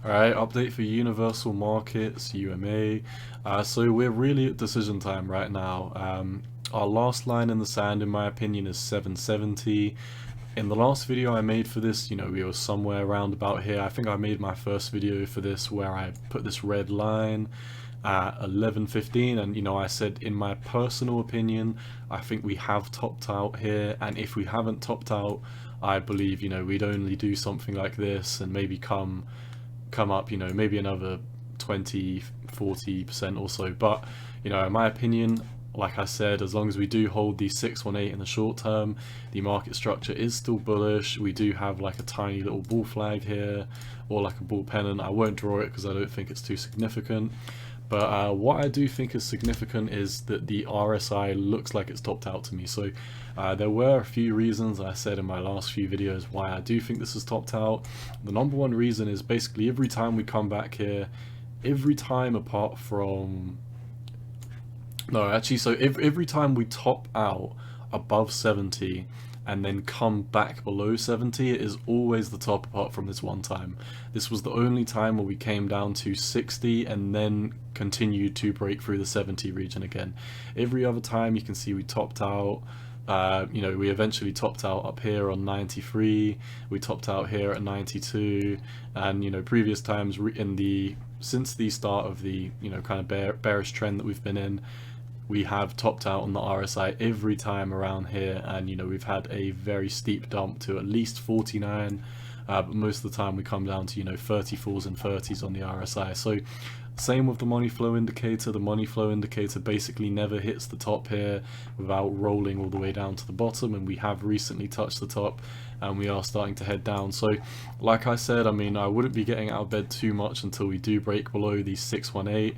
Alright, update for Universal Markets, UMA. So we're really at decision time right now. Our last line in the sand, in my opinion, is 770. In the last video I made for this, we were somewhere around about here. I think I made my first video for this where I put this red line at 11.15, and I said, in my personal opinion, I think we have topped out here, and if we haven't topped out, I believe we'd only do something like this and maybe come up, maybe another 20-40% or so. But in my opinion, like I said, as long as we do hold the 618 in the short term, the market structure is still bullish. We do have like a tiny little bull flag here, or like a bull pennant. I won't draw it because I don't think it's too significant. But what I do think is significant is that the RSI looks like it's topped out to me. So there were a few reasons I said in my last few videos why I do think this is topped out. The number one reason is basically every time we come back here, every time apart from... No, actually, so every time we top out above 70 and then come back below 70, it is always the top apart from this one time. This was the only time where we came down to 60 and then continued to break through the 70 region again. Every other time you can see we topped out. We eventually topped out up here on 93, we topped out here at 92, and previous times since the start of the kind of bearish trend that we've been in, we have topped out on the RSI every time around here, and we've had a very steep dump to at least 49, but most of the time we come down to 34s and 30s on the RSI. So same with the money flow indicator. The money flow indicator basically never hits the top here without rolling all the way down to the bottom, and we have recently touched the top and we are starting to head down. So like I said, I wouldn't be getting out of bed too much until we do break below these 618,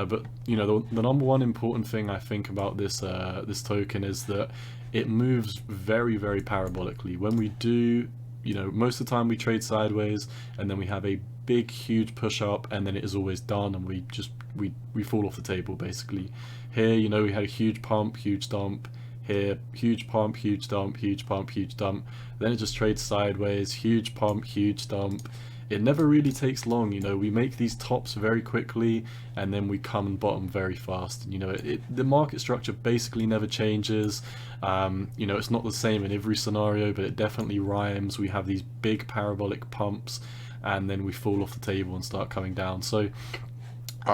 but the number one important thing I think about this this token is that it moves very, very parabolically. When we do, most of the time we trade sideways and then we have a big huge push up and then it is always done and we fall off the table basically. Here we had a huge pump, huge dump. Here, huge pump, huge dump, huge pump, huge dump. Then it just trades sideways, huge pump, huge dump. It never really takes long, we make these tops very quickly and then we come and bottom very fast. The market structure basically never changes. It's not the same in every scenario, but it definitely rhymes. We have these big parabolic pumps and then we fall off the table and start coming down. So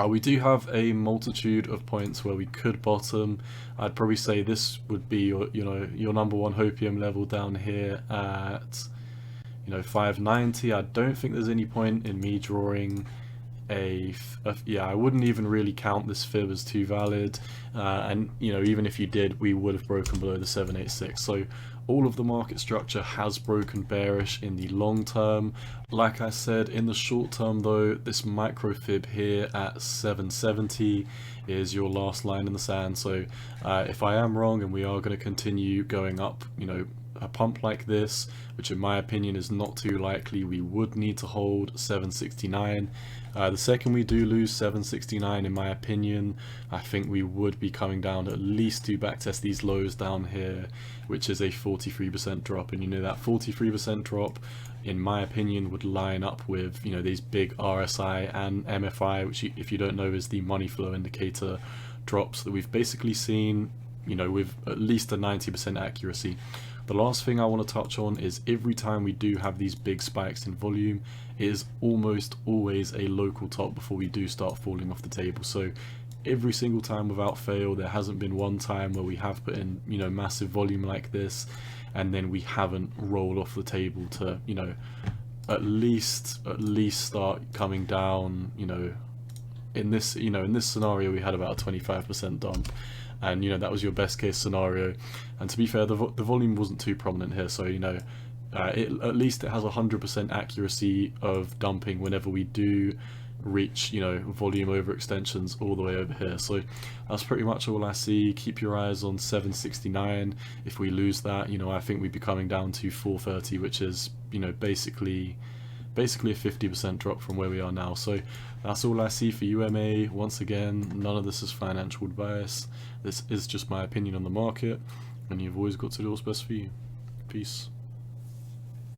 we do have a multitude of points where we could bottom. I'd probably say this would be your number one hopium level down here at 590. I don't think there's any point in me drawing yeah, I wouldn't even really count this fib as too valid, and even if you did, we would have broken below the 786. So all of the market structure has broken bearish in the long term. Like I said, in the short term though, this micro fib here at 770 is your last line in the sand. So if I am wrong and we are going to continue going up, a pump like this, which in my opinion is not too likely, we would need to hold 769. The second we do lose 769, in my opinion, I think we would be coming down at least to backtest these lows down here, which is a 43% drop. And that 43% drop, in my opinion, would line up with these big RSI and MFI, which if you don't know is the money flow indicator drops that we've basically seen with at least a 90% accuracy. The last thing I want to touch on is every time we do have these big spikes in volume, it is almost always a local top before we do start falling off the table. So every single time without fail, there hasn't been one time where we have put in massive volume like this and then we haven't rolled off the table to at least start coming down. In this scenario we had about a 25% dump, and that was your best case scenario. And to be fair, the volume wasn't too prominent here, so at least it has 100% accuracy of dumping whenever we do reach volume overextensions all the way over here. So that's pretty much all I see. Keep your eyes on 769. If we lose that, I think we'd be coming down to 430, which is basically a 50% drop from where we are now. So that's all I see for UMA. Once again, none of this is financial advice. This is just my opinion on the market, and you've always got to do what's best for you. Peace.